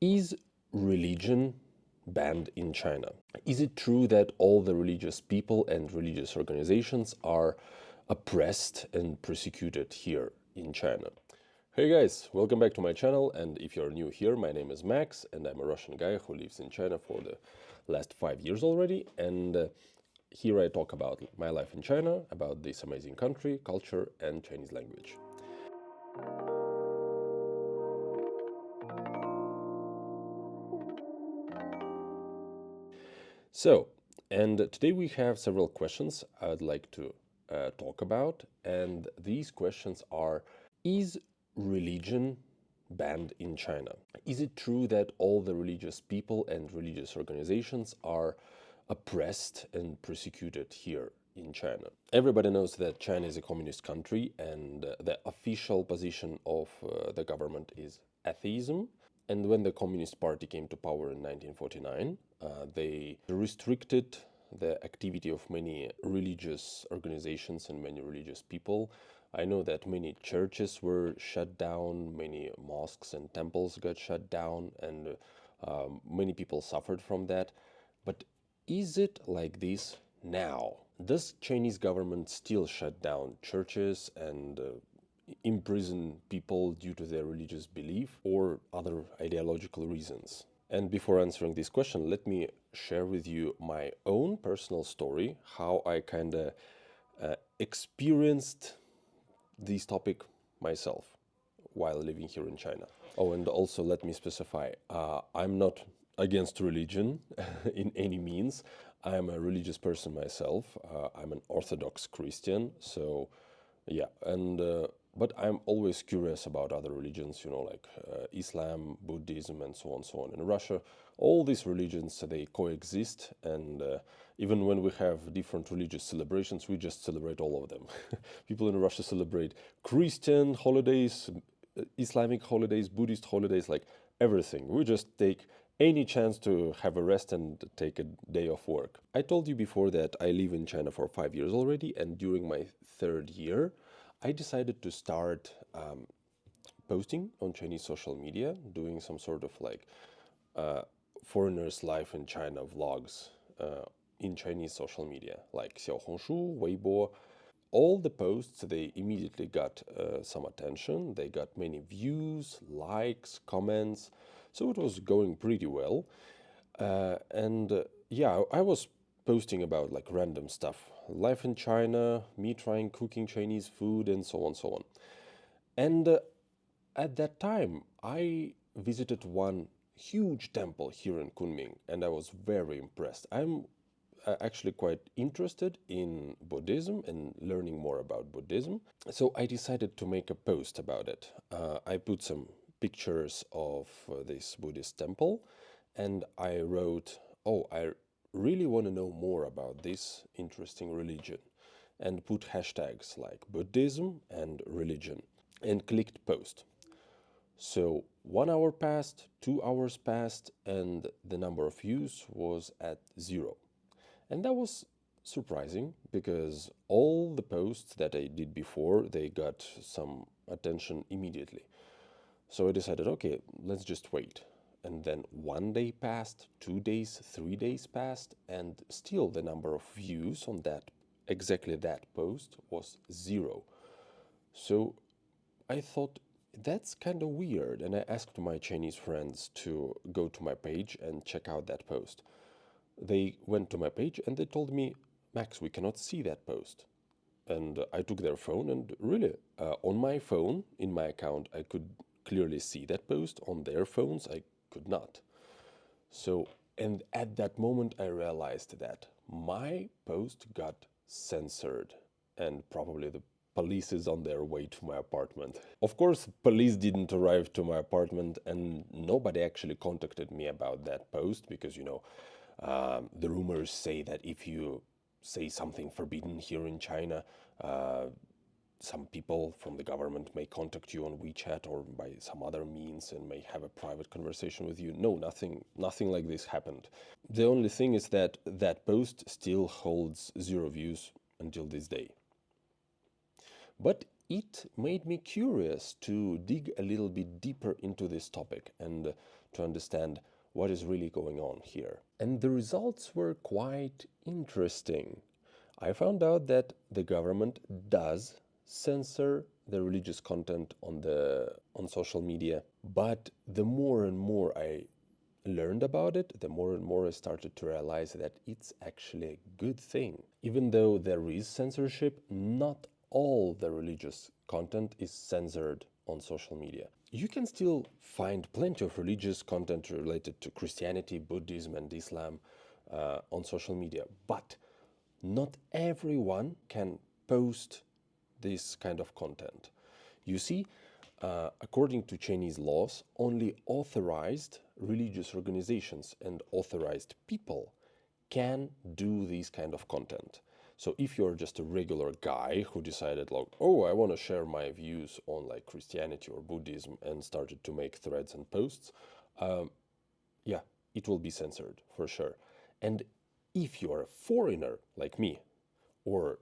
Is religion banned in China? Is it true that all the religious people and religious organizations are oppressed and persecuted here in China? Hey guys, welcome back to my channel, and if you're new here, my name is Max and I'm a Russian guy who lives in China for the last 5 years already, and here I talk about my life in China, about this amazing country, culture and Chinese language. So, and today we have several questions I'd like to talk about, and these questions are: is religion banned in China? Is it true that all the religious people and religious organizations are oppressed and persecuted here in China? Everybody knows that China is a communist country, and the official position of the government is atheism. And when the Communist Party came to power in 1949, they restricted the activity of many religious organizations and many religious people. I know that many churches were shut down, many mosques and temples got shut down, and many people suffered from that. But is it like this now? Does Chinese government still shut down churches and imprison people due to their religious belief or other ideological reasons? And before answering this question, let me share with you my own personal story, how I kind of experienced this topic myself while living here in China. Oh, and also let me specify, I'm not against religion in any means. I'm a religious person myself. I'm an Orthodox Christian, so yeah, and but I'm always curious about other religions, like Islam, Buddhism, and so on, so on. In Russia, all these religions they coexist, and even when we have different religious celebrations, we just celebrate all of them. People in Russia celebrate Christian holidays, Islamic holidays, Buddhist holidays, like everything. We just take any chance to have a rest and take a day off work. I told you before that I live in China for 5 years already, and during my third year, I decided to start posting on Chinese social media, doing some sort of like foreigners' life in China vlogs in Chinese social media, like Xiaohongshu, Weibo. All the posts, they immediately got some attention. They got many views, likes, comments. So it was going pretty well. And yeah, I was posting about like random stuff, life in China, me trying cooking Chinese food, and so on, so on. And at that time, I visited one huge temple here in Kunming, and I was very impressed. I'm actually quite interested in Buddhism and learning more about Buddhism. So I decided to make a post about it. I put some pictures of this Buddhist temple, and I wrote, "Oh, I really want to know more about this interesting religion," and put hashtags like Buddhism and religion, and clicked post. So 1 hour passed, 2 hours passed, and the number of views was at 0. And that was surprising because all the posts that I did before, they got some attention immediately. So I decided, okay, let's just wait. And then 1 day passed, 2 days, 3 days passed, and still the number of views on exactly that post was 0. So I thought that's kind of weird, and I asked my Chinese friends to go to my page and check out that post. They went to my page and they told me, "Max, we cannot see that post." And I took their phone, and really, on my phone, in my account, I could clearly see that post. On their phones, I could not. So, and at that moment, I realized that my post got censored, and probably the police is on their way to my apartment. Of course, police didn't arrive to my apartment, and nobody actually contacted me about that post because, the rumors say that if you say something forbidden here in China, some people from the government may contact you on WeChat or by some other means and may have a private conversation with you. No, nothing like this happened. The only thing is that that post still holds 0 views until this day. But it made me curious to dig a little bit deeper into this topic and to understand what is really going on here. And the results were quite interesting. I found out that the government does censor the religious content on social media, but the more and more I learned about it, the more and more I started to realize that it's actually a good thing. Even though there is censorship, not all the religious content is censored on social media. You can still find plenty of religious content related to Christianity, Buddhism, and Islam on social media, but not everyone can post this kind of content. You see, according to Chinese laws, only authorized religious organizations and authorized people can do this kind of content. So if you're just a regular guy who decided like, oh, I want to share my views on like Christianity or Buddhism and started to make threads and posts, yeah, it will be censored for sure. And if you are a foreigner like me, or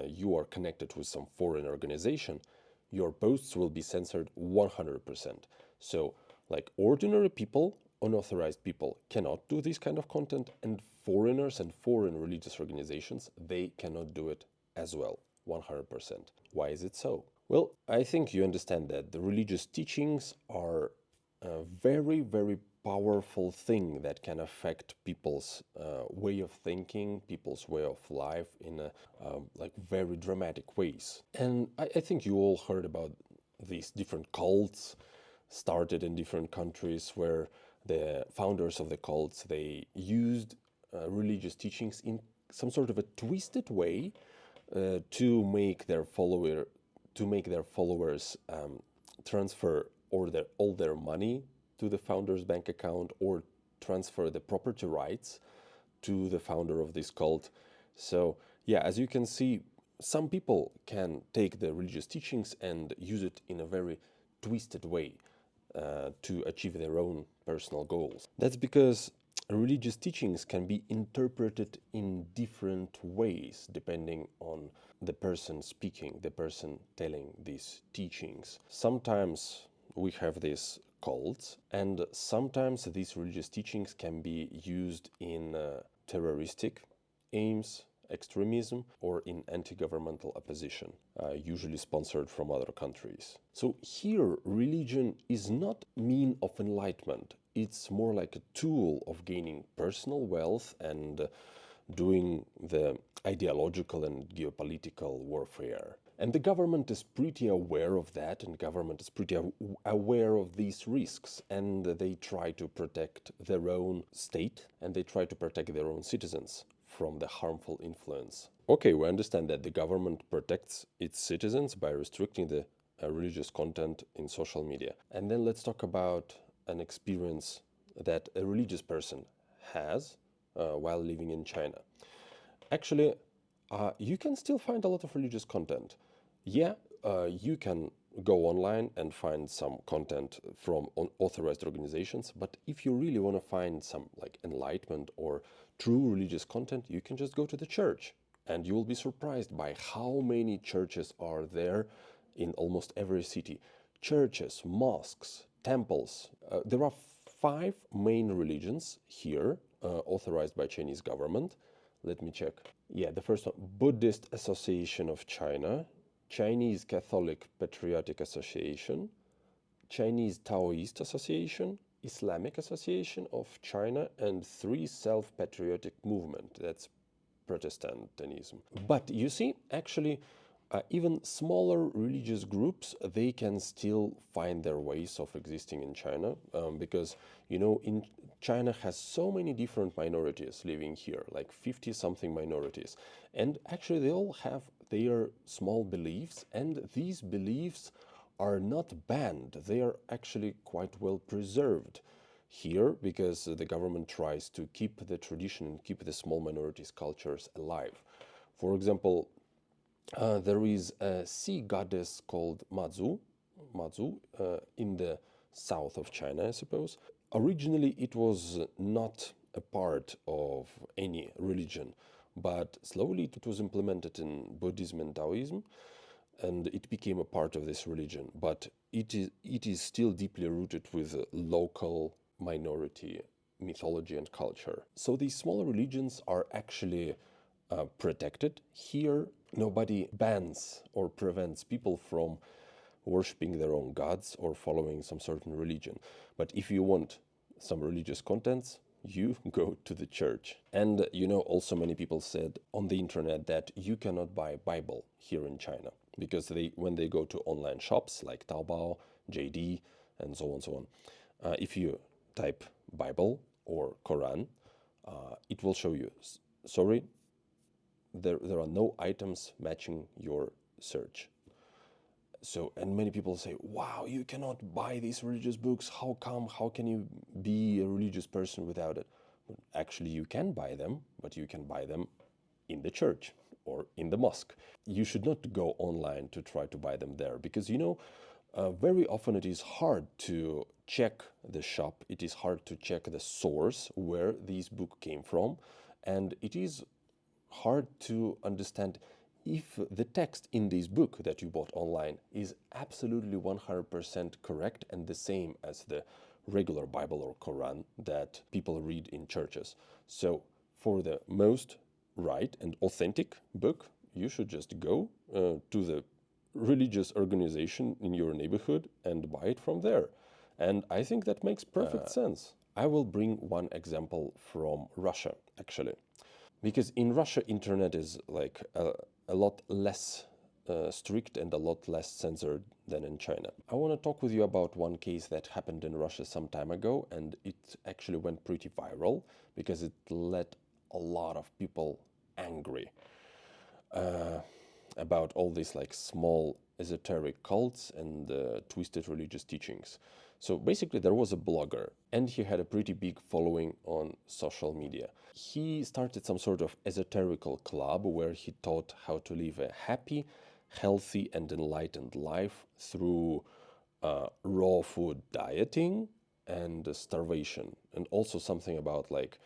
you are connected with some foreign organization, your posts will be censored 100%. So like ordinary people, unauthorized people cannot do this kind of content, and foreigners and foreign religious organizations, they cannot do it as well, 100%. Why is it so? Well, I think you understand that the religious teachings are a very, very powerful thing that can affect people's way of thinking, people's way of life in a, like very dramatic ways. And I think you all heard about these different cults started in different countries where the founders of the cults, they used religious teachings in some sort of a twisted way to make their followers transfer all their money to the founder's bank account or transfer the property rights to the founder of this cult. So yeah, as you can see, some people can take the religious teachings and use it in a very twisted way to achieve their own personal goals. That's because religious teachings can be interpreted in different ways depending on the person speaking, the person telling these teachings. Sometimes we have these cults, and sometimes these religious teachings can be used in terroristic aims, extremism, or in anti-governmental opposition, usually sponsored from other countries. So here, religion is not mean of enlightenment. It's more like a tool of gaining personal wealth and doing the ideological and geopolitical warfare. And the government is pretty aware of that, and government is pretty aware of these risks, and they try to protect their own state, and they try to protect their own citizens from the harmful influence. Okay, we understand that the government protects its citizens by restricting the religious content in social media. And then let's talk about an experience that a religious person has while living in China. Actually, you can still find a lot of religious content. Yeah, you can go online and find some content from authorized organizations, but if you really want to find some like enlightenment or true religious content, you can just go to the church, and you will be surprised by how many churches are there in almost every city. Churches, mosques, temples. There are 5 main religions here authorized by Chinese government. Let me check. Yeah, the first one, Buddhist Association of China, Chinese Catholic Patriotic Association, Chinese Taoist Association, Islamic Association of China, and 3 Self-Patriotic Movement. That's Protestantism. But you see, actually, even smaller religious groups, they can still find their ways of existing in China because, you know, in China has so many different minorities living here, like 50-something minorities. And actually they all have their small beliefs, and these beliefs are not banned. They are actually quite well preserved here because the government tries to keep the tradition and keep the small minorities' cultures alive. For example, there is a sea goddess called Mazu in the south of China, I suppose. Originally, it was not a part of any religion, but slowly it was implemented in Buddhism and Taoism, and it became a part of this religion. But it is still deeply rooted with local minority mythology and culture. So these smaller religions are actually protected. Here, nobody bans or prevents people from worshipping their own gods or following some certain religion. But if you want some religious contents, you go to the church. And also many people said on the internet that you cannot buy Bible here in China because when they go to online shops like Taobao, JD, and so on, if you type Bible or Quran, it will show you, sorry, there are no items matching your search. So, and many people say, wow, you cannot buy these religious books. How come? How can you be a religious person without it? But actually, you can buy them, but you can buy them in the church or in the mosque. You should not go online to try to buy them there because, very often it is hard to check the shop. It is hard to check the source where this book came from. And it is hard to understand if the text in this book that you bought online is absolutely 100% correct and the same as the regular Bible or Quran that people read in churches. So for the most right and authentic book, you should just go to the religious organization in your neighborhood and buy it from there. And I think that makes perfect sense. I will bring one example from Russia, actually. Because in Russia, internet is like a lot less strict and a lot less censored than in China. I want to talk with you about one case that happened in Russia some time ago, and it actually went pretty viral because it led a lot of people angry about all these like small esoteric cults and twisted religious teachings. So basically there was a blogger and he had a pretty big following on social media. He started some sort of esoterical club where he taught how to live a happy, healthy and enlightened life through raw food dieting and starvation, and also something about like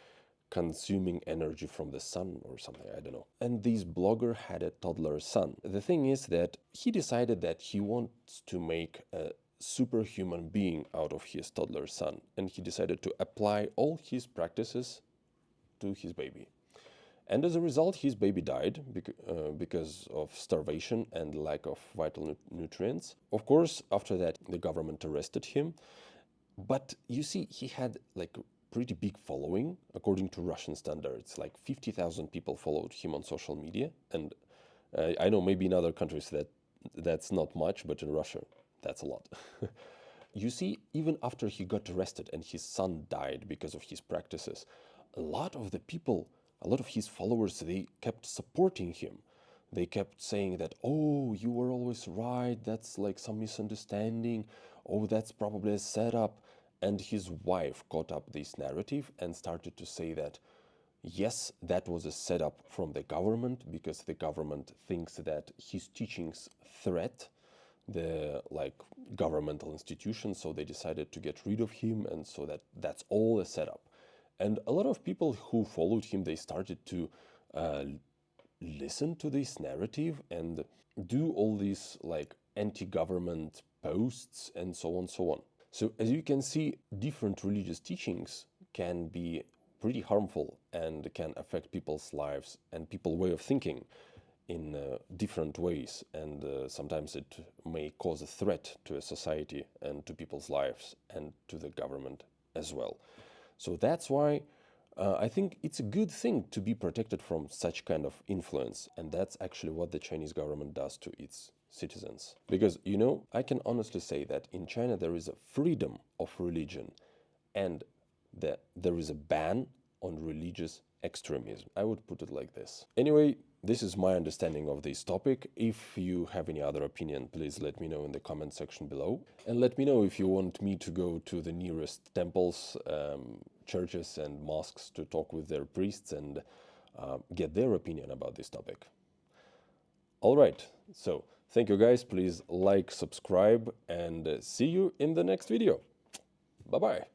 consuming energy from the sun or something, I don't know. And this blogger had a toddler son. The thing is that he decided that he wants to make a superhuman being out of his toddler son, and he decided to apply all his practices to his baby. And as a result, his baby died because of starvation and lack of vital nutrients. Of course, after that, the government arrested him. But you see, he had like pretty big following according to Russian standards. Like 50,000 people followed him on social media. And I know maybe in other countries that's not much, but in Russia, that's a lot. You see, even after he got arrested and his son died because of his practices, a lot of the people, a lot of his followers, they kept supporting him. They kept saying that, oh, you were always right, that's like some misunderstanding, oh, that's probably a setup. And his wife caught up this narrative and started to say that, yes, that was a setup from the government because the government thinks that his teachings threat the like governmental institutions, so they decided to get rid of him, and so that's all a setup. And a lot of people who followed him, they started to listen to this narrative and do all these like anti-government posts and so on, so on. So as you can see, different religious teachings can be pretty harmful and can affect people's lives and people's way of thinking in different ways, and sometimes it may cause a threat to a society and to people's lives and to the government as well. So that's why I think it's a good thing to be protected from such kind of influence, and that's actually what the Chinese government does to its citizens. Because, I can honestly say that in China there is a freedom of religion and there is a ban on religious extremism. I would put it like this. Anyway, this is my understanding of this topic. If you have any other opinion, please let me know in the comment section below. And let me know if you want me to go to the nearest temples, churches and mosques to talk with their priests and get their opinion about this topic. All right, so thank you guys. Please like, subscribe, and see you in the next video. Bye-bye.